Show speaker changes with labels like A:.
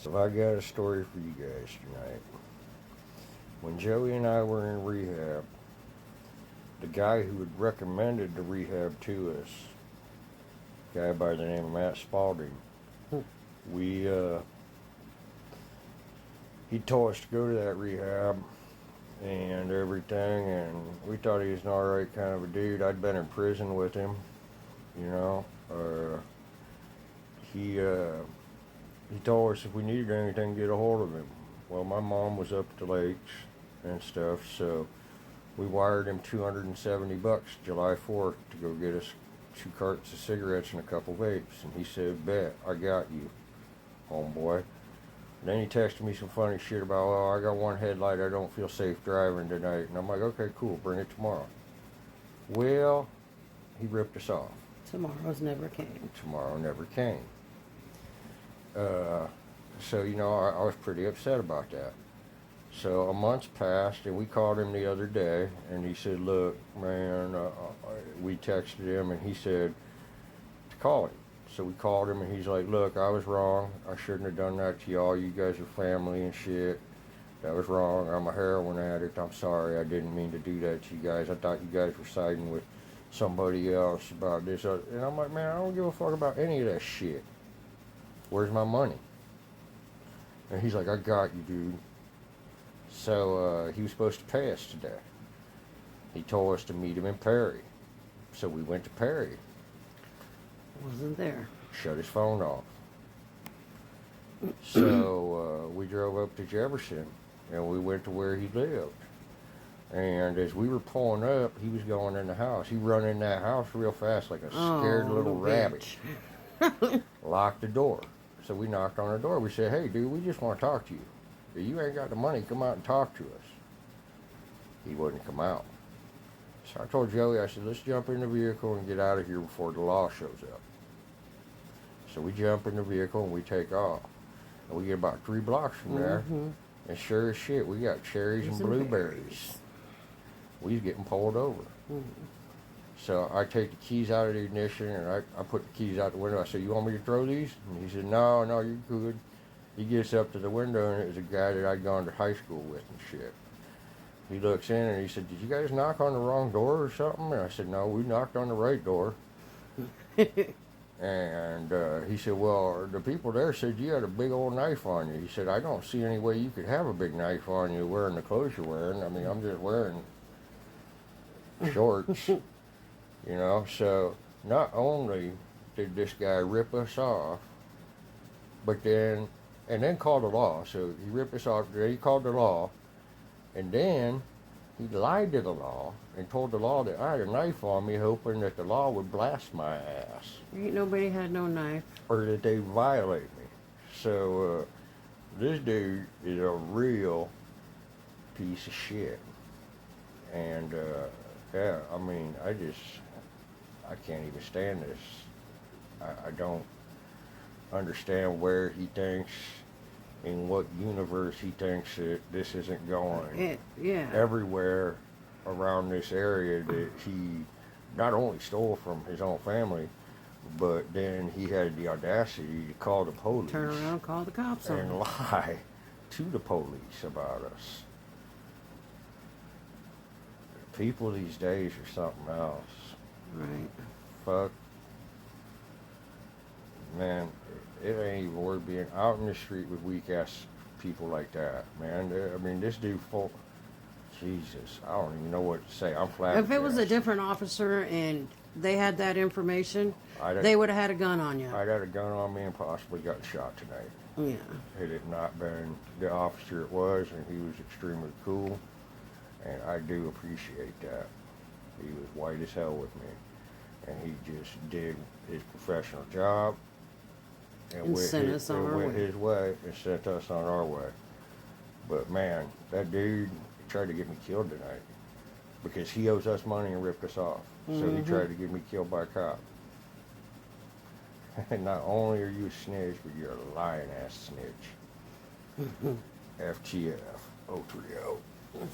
A: So I got a story for you guys tonight. When Joey and I were in rehab, the guy who had recommended the rehab to us, a guy by the name of Matt Spalding, we he told us to go to that rehab and everything, and we thought he was an alright kind of a dude. I'd been in prison with him, you know. He told us if we needed anything, get a hold of him. Well, my mom was up at the lakes and stuff, so we wired him $270 July 4th to go get us 2 cartons of cigarettes and a couple vapes. And he said, bet, I got you, homeboy. Then he texted me some funny shit about, oh, I got one headlight, I don't feel safe driving tonight. And I'm like, okay, cool, bring it tomorrow. Well, he ripped us off.
B: Tomorrow's never came.
A: Tomorrow never came. So, you know, I was pretty upset about that. So a month passed, and we called him the other day, and he said, look, man, we texted him, and he said to call him. So we called him, and he's like, look, I was wrong. I shouldn't have done that to y'all. You guys are family and shit. That was wrong. I'm a heroin addict. I'm sorry. I didn't mean to do that to you guys. I thought you guys were siding with somebody else about this. And I'm like, man, I don't give a fuck about any of that shit. Where's my money? And he's like, I got you, dude. So he was supposed to pay us today. He told us to meet him in Perry. So we went to Perry.
B: Wasn't there.
A: Shut his phone off. So we drove up to Jefferson, and we went to where he lived. And as we were pulling up, he was going in the house. He run in that house real fast like a scared little rabbit. Locked the door. So we knocked on the door. We said, hey, dude, we just want to talk to you. If you ain't got the money, come out and talk to us. He wouldn't come out. So I told Joey, I said, let's jump in the vehicle and get out of here before the law shows up. So we jump in the vehicle and we take off. And we get about 3 blocks from there. And sure as shit, we got cherries and blueberries. We was getting pulled over. So I take the keys out of the ignition, and I put the keys out the window. I said, you want me to throw these? And he said, no, you're good. He gets up to the window, and it was a guy that I'd gone to high school with and shit. He looks in, and he said, did you guys knock on the wrong door or something? And I said, no, we knocked on the right door. And he said, well, the people there said you had a big old knife on you. He said, I don't see any way you could have a big knife on you wearing the clothes you're wearing. I mean, I'm just wearing shorts, you know. So not only did this guy rip us off, but then called the law. So he ripped us off, then he called the law, and then he lied to the law and told the law that I had a knife on me, hoping that the law would blast my ass.
B: Ain't nobody had no knife.
A: Or that they'd violate me. So this dude is a real piece of shit. And yeah, I mean, I can't even stand this. I don't understand where he thinks, in what universe he thinks that this isn't going.
B: Yeah.
A: Everywhere around this area that he not only stole from his own family, but then he had the audacity to call the police.
B: Turn around and call the cops on
A: and
B: him.
A: lie to the police about us. People these days are something else.
B: Right.
A: Fuck. Man, it ain't even worth being out in the street with weak ass people like that, man. I mean, this dude full. Jesus, I don't even know what to say. I'm flabbergasted.
B: If it was a different officer and they had that information,
A: I'd
B: they would have had a gun on you.
A: I'd had a gun on me and possibly gotten shot tonight.
B: Yeah.
A: It had not been the officer it was, and he was extremely cool, and I do appreciate that. He was white as hell with me, and he just did his professional job
B: And sent us on our
A: went
B: way.
A: his way and sent us on our way. But man, that dude tried to get me killed tonight because he owes us money and ripped us off. So he tried to get me killed by a cop. And not only are you a snitch, but you're a lying ass snitch. FTF 030.